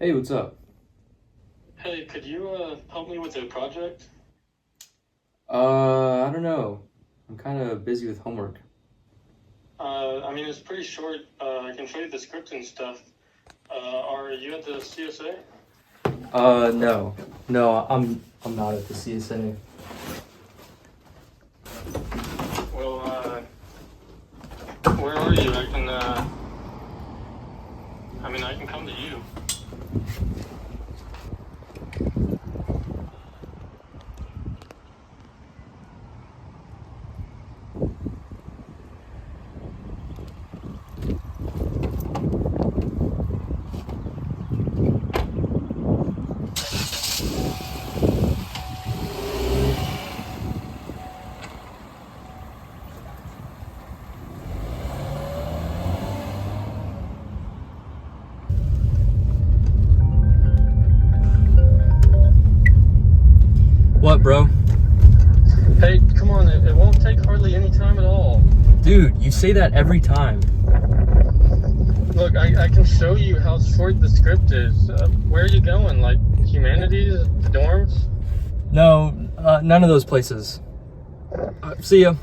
Hey, what's up? Hey, could you help me with a project? I don't know. I'm kind of busy with homework. It's pretty short. I can show you the script and stuff. Are you at the CSA? No. No, I'm not at the CSA. Well, where are you? I can come to you. What, bro? Hey, come on. It won't take hardly any time at all. Dude, you say that every time. Look, I can show you how short the script is. Where are you going? Like humanities? The dorms? No, none of those places. See ya.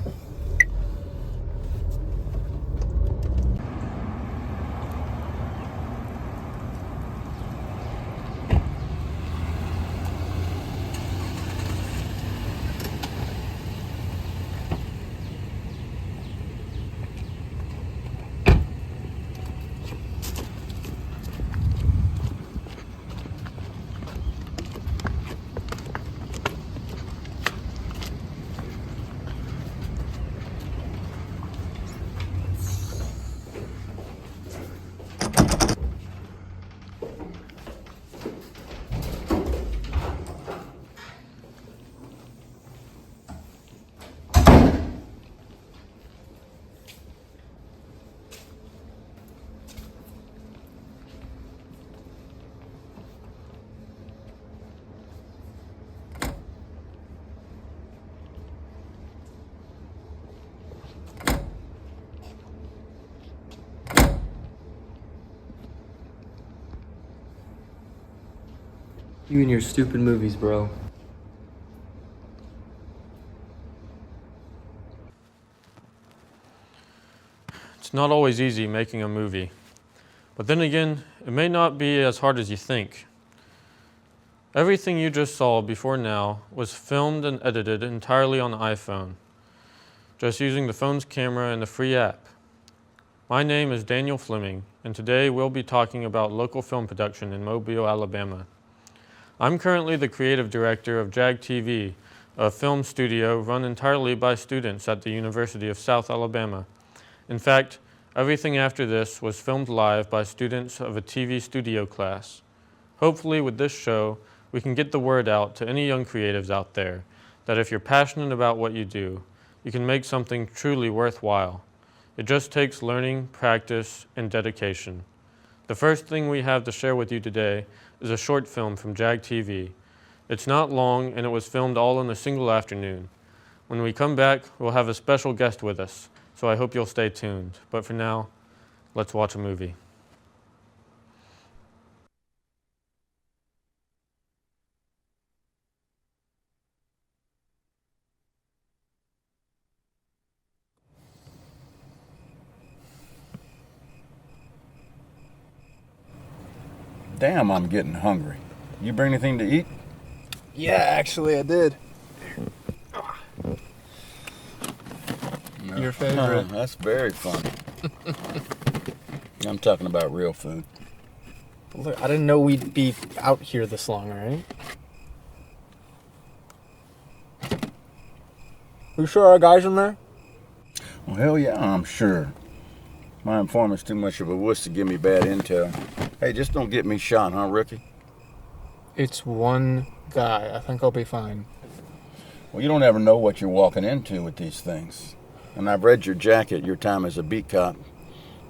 You and your stupid movies, bro. It's not always easy making a movie, but then again, it may not be as hard as you think. Everything you just saw before now was filmed and edited entirely on the iPhone, just using the phone's camera and the free app. My name is Daniel Fleming, and today we'll be talking about local film production in Mobile, Alabama. I'm currently the creative director of JAG TV, a film studio run entirely by students at the University of South Alabama. In fact, everything after this was filmed live by students of a TV studio class. Hopefully with this show, we can get the word out to any young creatives out there that if you're passionate about what you do, you can make something truly worthwhile. It just takes learning, practice, and dedication. The first thing we have to share with you today is a short film from JAG TV. It's not long and it was filmed all in a single afternoon. When we come back, we'll have a special guest with us, so I hope you'll stay tuned. But for now, let's watch a movie. Damn, I'm getting hungry. You bring anything to eat? Yeah, actually, I did. No. Your favorite. Oh, that's very funny. I'm talking about real food. Look, I didn't know we'd be out here this long, right? You sure our guys in there? Well, hell yeah, I'm sure. My informant's too much of a wuss to give me bad intel. Hey, just don't get me shot, huh, rookie? It's one guy. I think I'll be fine. Well, you don't ever know what you're walking into with these things. And I've read your jacket, your time as a beat cop.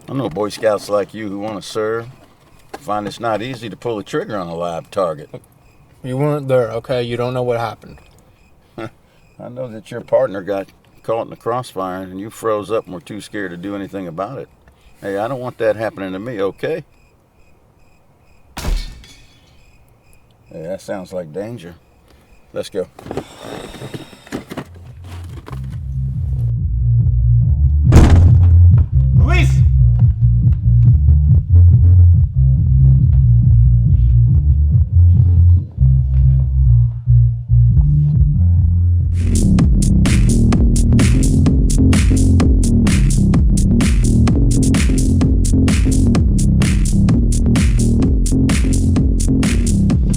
I know Boy Scouts like you who want to serve find it's not easy to pull the trigger on a live target. You weren't there, okay? You don't know what happened. I know that your partner got caught in the crossfire and you froze up and were too scared to do anything about it. Hey, I don't want that happening to me, okay? Yeah, that sounds like danger. Let's go. Luis!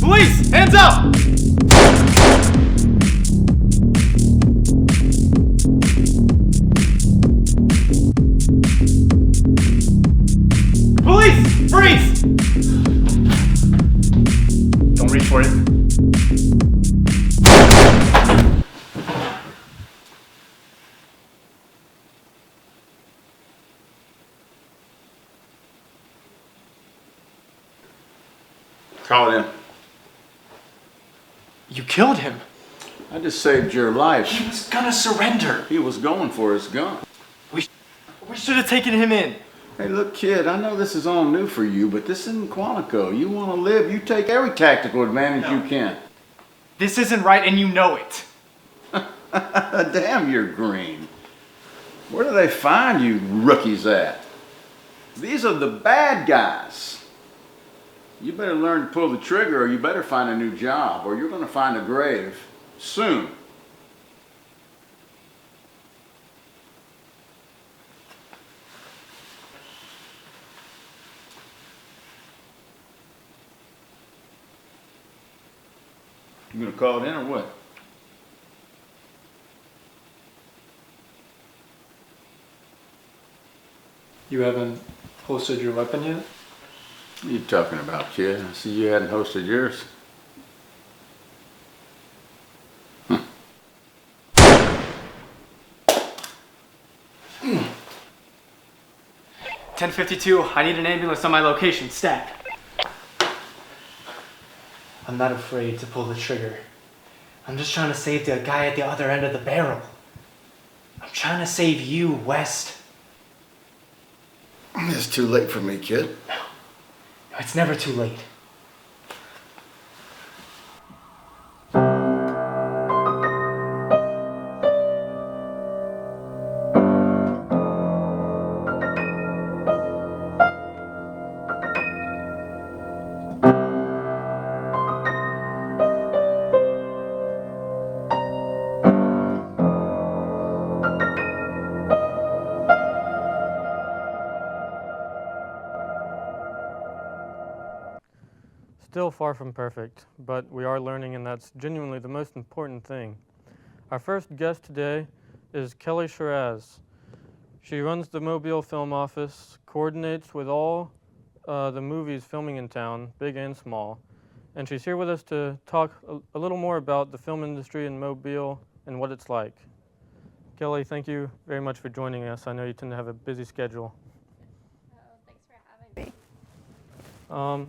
Police! Hands up! Police! Freeze! Don't reach for it. Call it in. You killed him. I just saved your life. He was gonna surrender. He was going for his gun. We should have taken him in. Hey, look, kid, I know this is all new for you, but this isn't Quantico. You want to live, you take every tactical advantage you can. This isn't right and you know it. Damn, you're green. Where do they find you rookies at? These are the bad guys. You better learn to pull the trigger, or you better find a new job, or you're going to find a grave soon. You gonna call it in or what? You haven't holstered your weapon yet? What are you talking about, kid? I see you hadn't hosted yours. 1052, I need an ambulance on my location, stat. I'm not afraid to pull the trigger. I'm just trying to save the guy at the other end of the barrel. I'm trying to save you, West. It's too late for me, kid. No, it's never too late. Still far from perfect, but we are learning, and that's genuinely the most important thing. Our first guest today is Kelly Shiraz. She runs the Mobile Film Office, coordinates with all the movies filming in town, big and small, and she's here with us to talk a little more about the film industry in Mobile and what it's like. Kelly, thank you very much for joining us. I know you tend to have a busy schedule. Thanks for having me.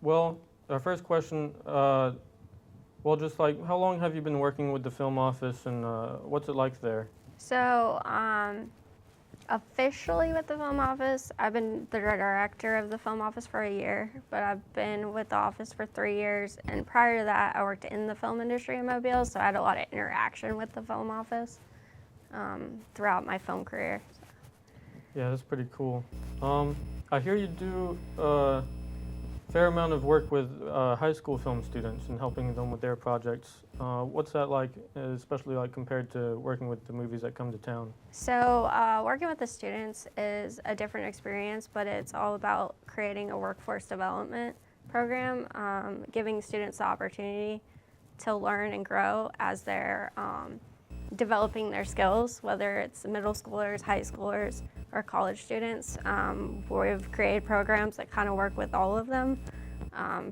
Well, our first question, just like, how long have you been working with the film office, and what's it like there? So, officially with the film office, I've been the director of the film office for a year, but I've been with the office for 3 years, and prior to that, I worked in the film industry in Mobile, so I had a lot of interaction with the film office throughout my film career. Yeah, that's pretty cool. I hear you do fair amount of work with high school film students and helping them with their projects. What's that like, especially like compared to working with the movies that come to town? So working with the students is a different experience, but it's all about creating a workforce development program, giving students the opportunity to learn and grow as they're developing their skills, whether it's middle schoolers, high schoolers, or college students. We've created programs that kind of work with all of them,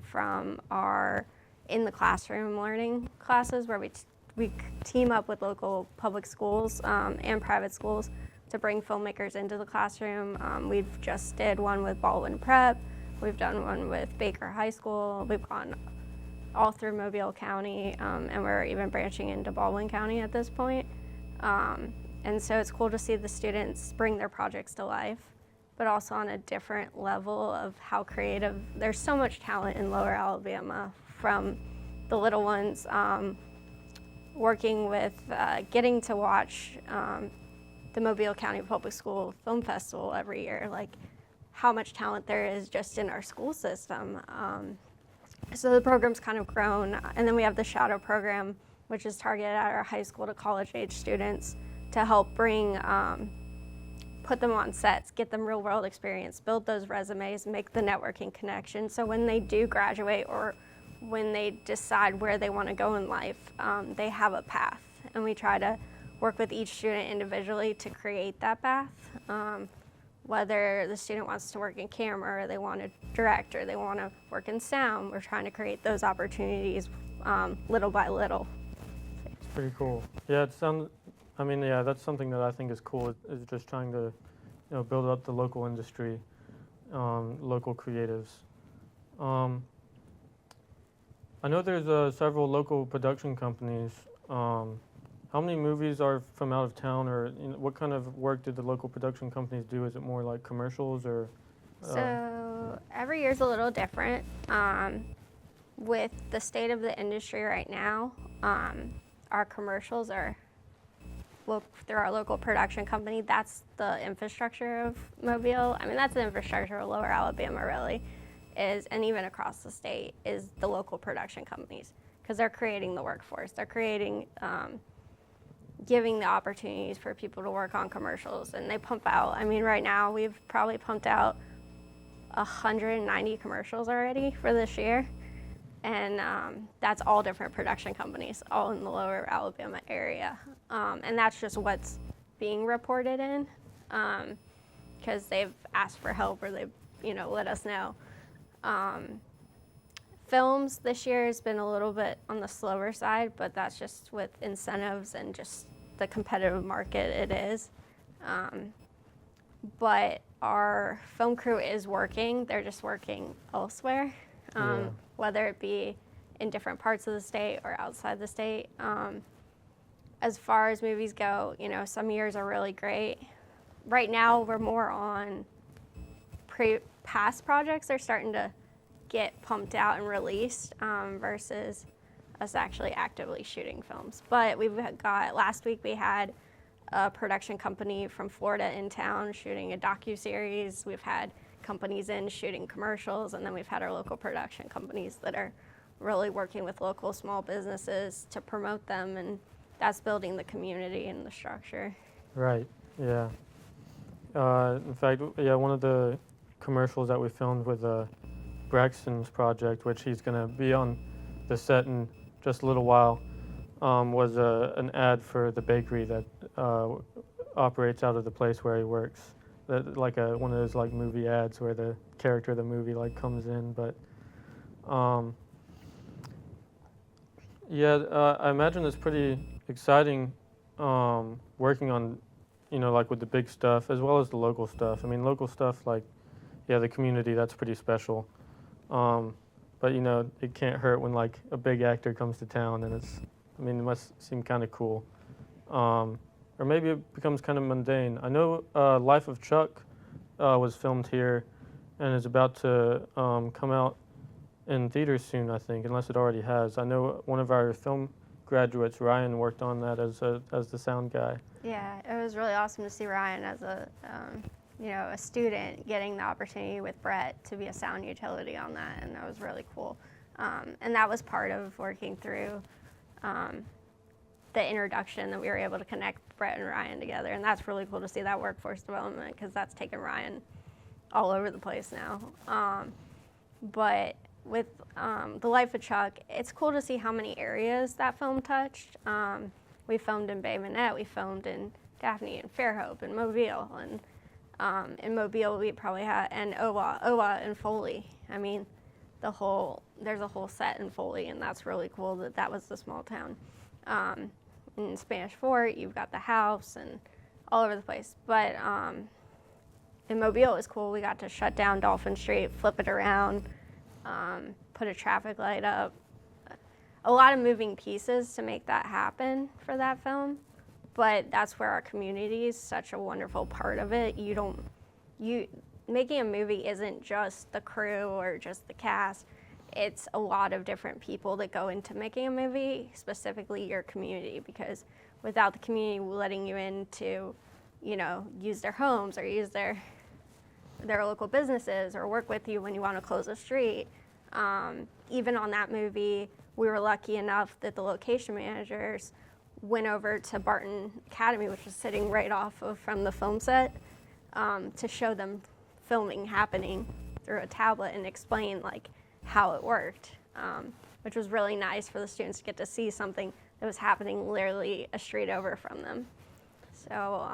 from our in the classroom learning classes where we team up with local public schools and private schools to bring filmmakers into the classroom. We've just did one with Baldwin Prep. We've done one with Baker High School. We've gone all through Mobile County, and we're even branching into Baldwin County at this point. And so it's cool to see the students bring their projects to life, but also on a different level of how creative. There's so much talent in Lower Alabama, from the little ones, working with, getting to watch the Mobile County Public School Film Festival every year, like how much talent there is just in our school system. So the program's kind of grown. And then we have the Shadow program, which is targeted at our high school to college age students to help bring, put them on sets, get them real world experience, build those resumes, make the networking connection. So when they do graduate or when they decide where they want to go in life, they have a path. And we try to work with each student individually to create that path. Whether the student wants to work in camera, or they want to direct, or they want to work in sound, we're trying to create those opportunities little by little. It's pretty cool. Yeah, it sounds. I mean, yeah, that's something that I think is cool. Is just trying to, build up the local industry, local creatives. I know there's several local production companies. How many movies are from out of town, or what kind of work did the local production companies do? Is it more like commercials, or? So every year's a little different. With the state of the industry right now, our commercials are through our local production company. That's the infrastructure of Mobile. I mean, that's the infrastructure of Lower Alabama, really, and even across the state, is the local production companies, because they're creating the workforce. They're creating, giving the opportunities for people to work on commercials, and they pump out. I mean, right now we've probably pumped out 190 commercials already for this year, and that's all different production companies, all in the Lower Alabama area, and that's just what's being reported in, because they've asked for help, or they've let us know. Films this year has been a little bit on the slower side, but that's just with incentives and just the competitive market it is. But our film crew is working. They're just working elsewhere, whether it be in different parts of the state or outside the state. As far as movies go, some years are really great. Right now, we're more on past projects are starting to get pumped out and released versus us actually actively shooting films. But last week we had a production company from Florida in town shooting a docuseries. We've had companies in shooting commercials, and then we've had our local production companies that are really working with local small businesses to promote them, and that's building the community and the structure. Right, yeah. In fact, one of the commercials that we filmed with Braxton's project, which he's going to be on the set in just a little while, was an ad for the bakery that operates out of the place where he works. That, like one of those like movie ads where the character of the movie like comes in. But I imagine it's pretty exciting working on like with the big stuff as well as the local stuff. I mean, local stuff like the community, that's pretty special. But it can't hurt when like a big actor comes to town, and it must seem kind of cool. Or maybe it becomes kind of mundane. I know Life of Chuck was filmed here and is about to come out in theaters soon, I think, unless it already has. I know one of our film graduates, Ryan, worked on that as the sound guy. Yeah, it was really awesome to see Ryan as a student getting the opportunity with Brett to be a sound utility on that, and that was really cool. And that was part of working through the introduction, that we were able to connect Brett and Ryan together, and that's really cool to see that workforce development, because that's taken Ryan all over the place now. But with The Life of Chuck, it's cool to see how many areas that film touched. We filmed in Bay Minette, we filmed in Daphne and Fairhope and Mobile, and in Mobile we probably had, and Owa and Foley. I mean, there's a whole set in Foley, and that's really cool that was the small town. In Spanish Fort, you've got the house and all over the place. But in Mobile, it was cool. We got to shut down Dolphin Street, flip it around, put a traffic light up. A lot of moving pieces to make that happen for that film. But that's where our community is such a wonderful part of it. making a movie isn't just the crew or just the cast. It's a lot of different people that go into making a movie, specifically your community, because without the community letting you in to, use their homes or use their local businesses or work with you when you want to close a street. Even on that movie, we were lucky enough that the location managers went over to Barton Academy, which was sitting right from the film set, to show them filming happening through a tablet and explain how it worked, which was really nice for the students to get to see something that was happening literally a street over from them. So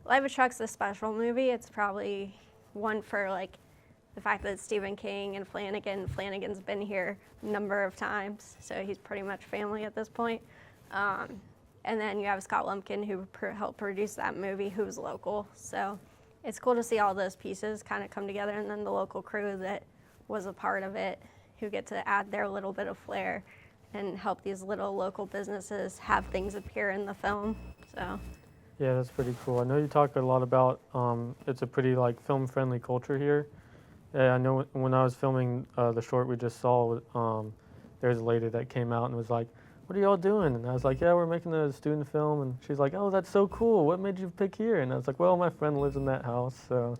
Life of Chuck's a special movie. It's probably one for the fact that it's Stephen King and Flanagan. Flanagan's been here a number of times, so he's pretty much family at this point. And then you have Scott Lumpkin, who helped produce that movie, who's local. So it's cool to see all those pieces kind of come together, and then the local crew that was a part of it, who get to add their little bit of flair and help these little local businesses have things appear in the film. So. Yeah, that's pretty cool. I know you talk a lot about it's a pretty film-friendly culture here. Yeah, I know when I was filming the short we just saw, there's a lady that came out and was like, "What are y'all doing?" And I was like, "Yeah, we're making a student film." And she's like, "Oh, that's so cool. What made you pick here?" And I was like, "Well, my friend lives in that house, so."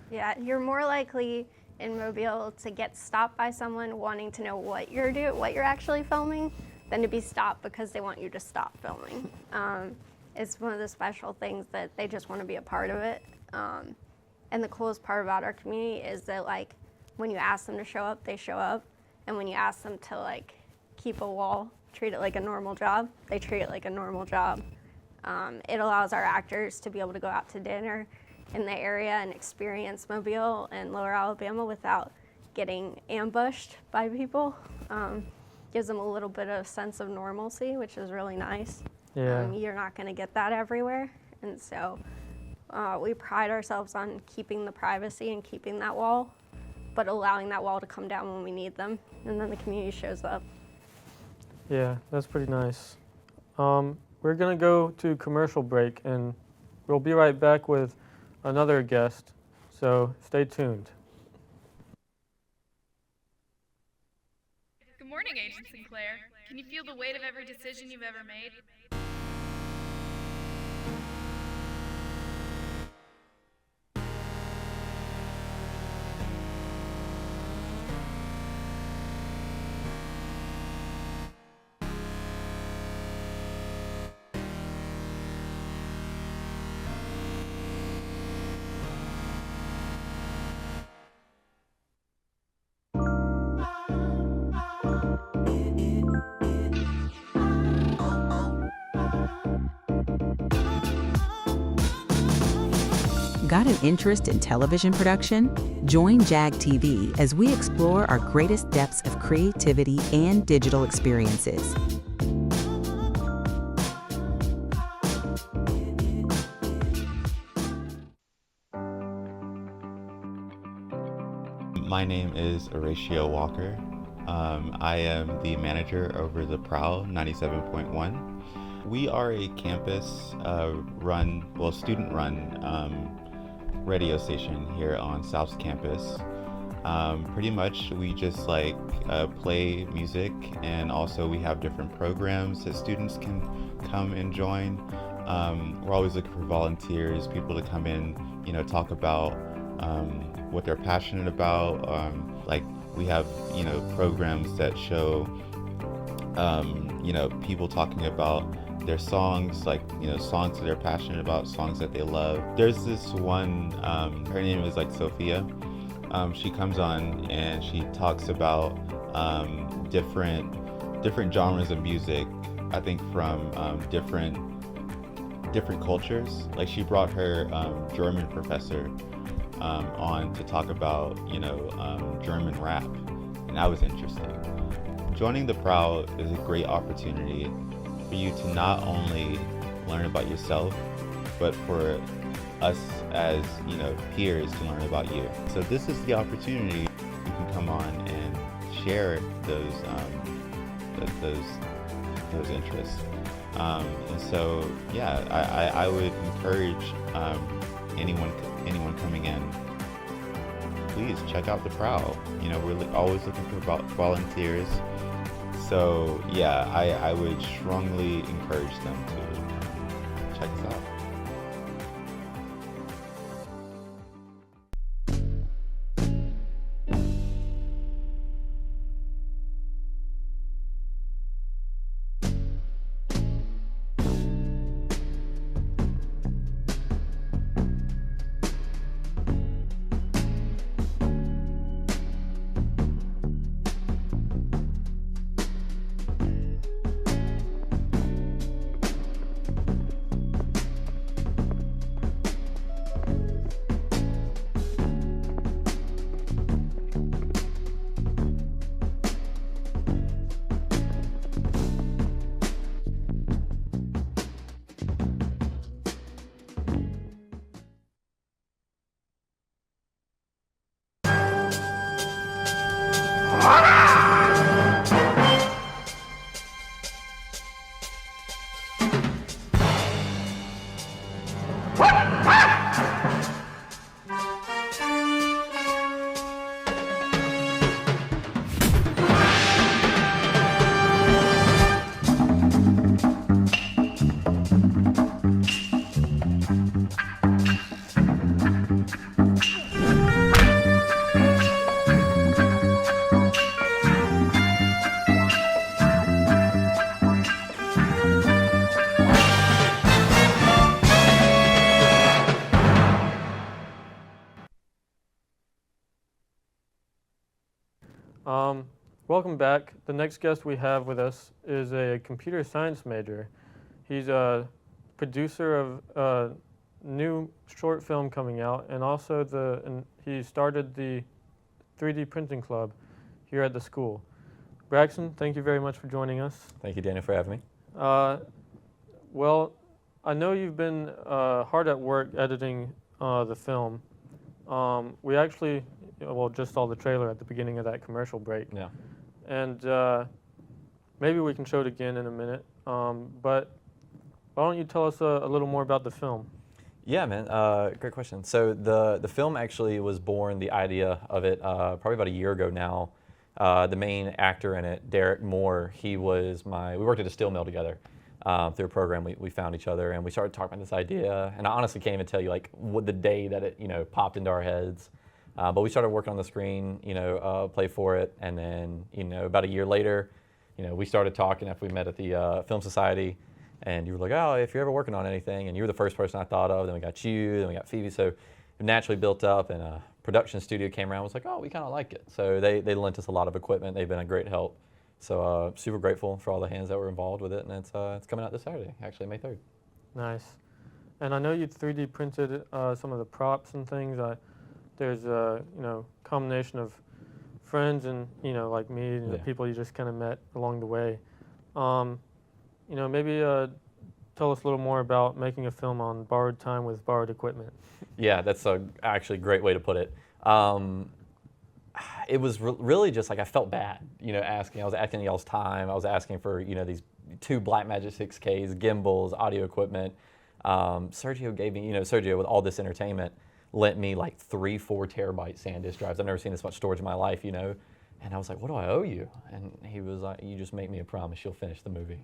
Yeah, you're more likely in Mobile to get stopped by someone wanting to know what you're actually filming, than to be stopped because they want you to stop filming. It's one of the special things that they just want to be a part of it. And the coolest part about our community is that when you ask them to show up, they show up. And when you ask them to keep a wall, treat it like a normal job, they treat it like a normal job. It allows our actors to be able to go out to dinner in the area and experience Mobile and Lower Alabama without getting ambushed by people. Gives them a little bit of sense of normalcy, which is really nice. Yeah. You're not going to get that everywhere. And so we pride ourselves on keeping the privacy and keeping that wall, but allowing that wall to come down when we need them. And then the community shows up. Yeah, that's pretty nice. We're going to go to commercial break, and we'll be right back with another guest. So stay tuned. Good morning, Agent Sinclair. Can you feel the weight of every decision you've ever made? Got an interest in television production? Join JAG TV as we explore our greatest depths of creativity and digital experiences. My name is Horatio Walker. I am the manager over the Prowl 97.1. We are a campus student-run radio station here on South's campus. Pretty much we just play music, and also we have different programs that students can come and join. We're always looking for volunteers, people to come in, talk about what they're passionate about. We have, programs that show, people talking about their songs, songs that they're passionate about, songs that they love. There's this one, her name is Sophia. She comes on and she talks about different genres of music, I think from different cultures. She brought her German professor on to talk about, German rap, and that was interesting. Joining the Prowl is a great opportunity for you to not only learn about yourself, but for us as peers to learn about you. So this is the opportunity you can come on and share those interests. And so yeah, I would encourage anyone coming in, please check out the Prowl. You know, we're always looking for volunteers. So yeah, I would strongly encourage them to check us out. Welcome back. The next guest we have with us is a computer science major. He's a producer of a new short film coming out, and also he started the 3D printing club here at the school. Braxton, thank you very much for joining us. Thank you, Daniel, for having me. Well, I know you've been hard at work editing the film. We actually, just saw the trailer at the beginning of that commercial break. Yeah. And maybe we can show it again in a minute. But why don't you tell us a little more about the film? Yeah, man, great question. So the film actually was born, the idea of it, probably about a year ago now. The main actor in it, Derek Moore, we worked at a steel mill together. Through a program, we found each other and we started talking about this idea. And I honestly can't even tell you like what the day that it popped into our heads. But we started working on the screen, play for it, and then about a year later, we started talking after we met at the Film Society, and you were like, oh, if you're ever working on anything, and you were the first person I thought of. Then we got you, then we got Phoebe, so it naturally built up, and a production studio came around. And was like, oh, we kind of like it. So they lent us a lot of equipment. They've been a great help. So super grateful for all the hands that were involved with it, and it's coming out this Saturday, actually May 3rd. Nice. And I know you 3D printed some of the props and things. There's a combination of friends and like me and the people you just kind of met along the way. Maybe tell us a little more about making a film on borrowed time with borrowed equipment. Yeah, that's actually a great way to put it. It was really just like I felt bad, asking. I was asking y'all's time. I was asking for these 2 Blackmagic 6Ks, gimbals, audio equipment. Sergio gave me, Sergio with all this entertainment, lent me like 3-4 terabyte SanDisk drives. I've never seen this much storage in my life, And I was like, what do I owe you? And he was like, you just make me a promise you'll finish the movie.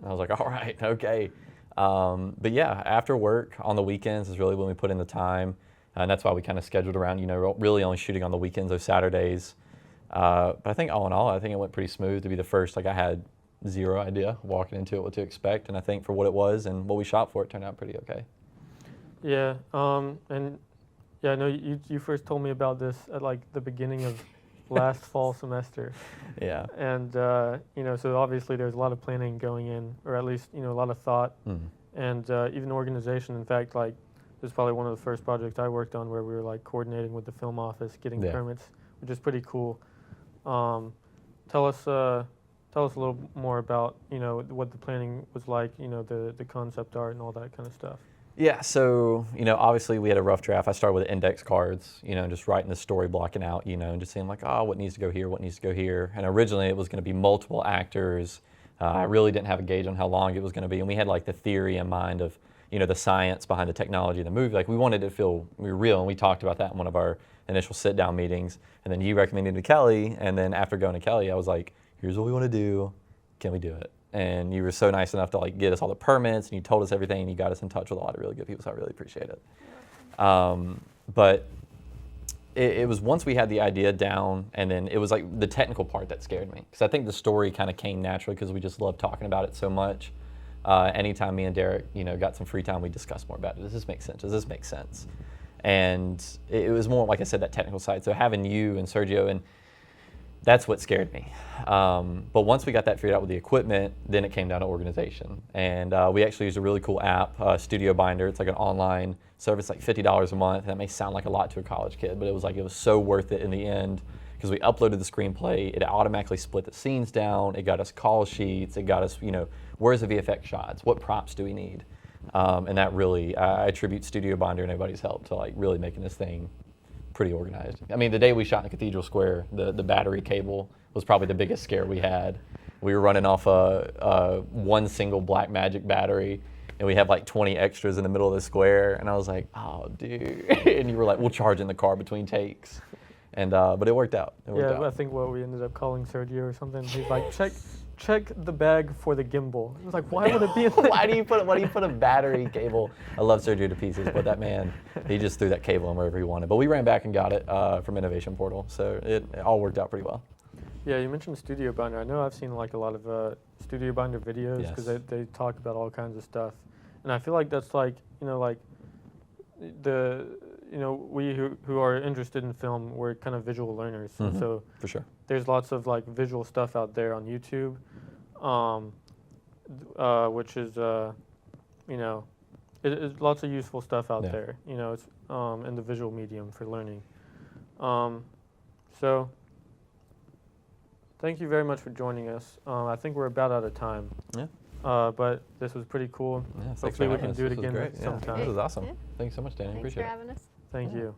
And I was like, all right, okay. But yeah, after work on the weekends is really when we put in the time. And that's why we kind of scheduled around, really only shooting on the weekends, those Saturdays. But I think all in all, it went pretty smooth to be the first. Like I had zero idea walking into it what to expect. And I think for what it was and what we shot for, it turned out pretty okay. Yeah, I know you first told me about this at like the beginning of last fall semester. Yeah. And, so obviously there's a lot of planning going in, or at least, a lot of thought and even organization. In fact, like this is probably one of the first projects I worked on where we were like coordinating with the film office, getting permits, which is pretty cool. Tell us a little more about, what the planning was like, the concept art and all that kind of stuff. Yeah, so, obviously we had a rough draft. I started with index cards, just writing the story, blocking out, and just saying like, oh, what needs to go here, what needs to go here. And originally it was going to be multiple actors. I really didn't have a gauge on how long it was going to be. And we had like the theory in mind of, you know, the science behind the technology in the movie. Like we wanted it to feel real, and we talked about that in one of our initial sit-down meetings. And then you recommended it to Kelly, and then after going to Kelly, I was like, here's what we want to do. Can we do it? And you were so nice enough to like get us all the permits, and you told us everything, and you got us in touch with a lot of really good people, so I really appreciate it. But it was once we had the idea down, and then it was like the technical part that scared me, because I think the story kind of came naturally because we just loved talking about it so much. Anytime me and Derek, you know, got some free time, we discussed more about it. Does this make sense? Does this make sense? And it was more, like I said, that technical side. So having you and Sergio, and that's what scared me. But once we got that figured out with the equipment, then it came down to organization. And we actually used a really cool app, Studio Binder. It's like an online service, like $50 a month. That may sound like a lot to a college kid, but it was so worth it in the end, because we uploaded the screenplay. It automatically split the scenes down. It got us call sheets. It got us, you know, where's the VFX shots? What props do we need? And that really, I attribute Studio Binder and everybody's help to like really making this thing pretty organized. I mean, the day we shot in Cathedral Square, the battery cable was probably the biggest scare we had. We were running off one single Blackmagic battery, and we have like 20 extras in the middle of the square. And I was like, oh, dude. And you were like, we'll charge in the car between takes. And but it worked out. I think what we ended up calling Sergio or something. He's like, check the bag for the gimbal. It was like, why would it be in there? Why do you put a battery cable? I love Sergio to pieces, but that man, he just threw that cable in wherever he wanted. But we ran back and got it from Innovation Portal, so it all worked out pretty well. Yeah, you mentioned Studio Binder. I know I've seen like a lot of Studio Binder videos, because they talk about all kinds of stuff, and I feel like that's like, you know, like we who are interested in film, we're kind of visual learners. Mm-hmm. So for sure, there's lots of like visual stuff out there on YouTube, which is you know, it's lots of useful stuff out there. You know, it's in the visual medium for learning. So thank you very much for joining us. I think we're about out of time. Yeah. But this was pretty cool. Yeah, Hopefully we can do it again sometime. This was awesome. Yeah. Thanks so much, Danny. Thanks Appreciate for it. having us. Thank you.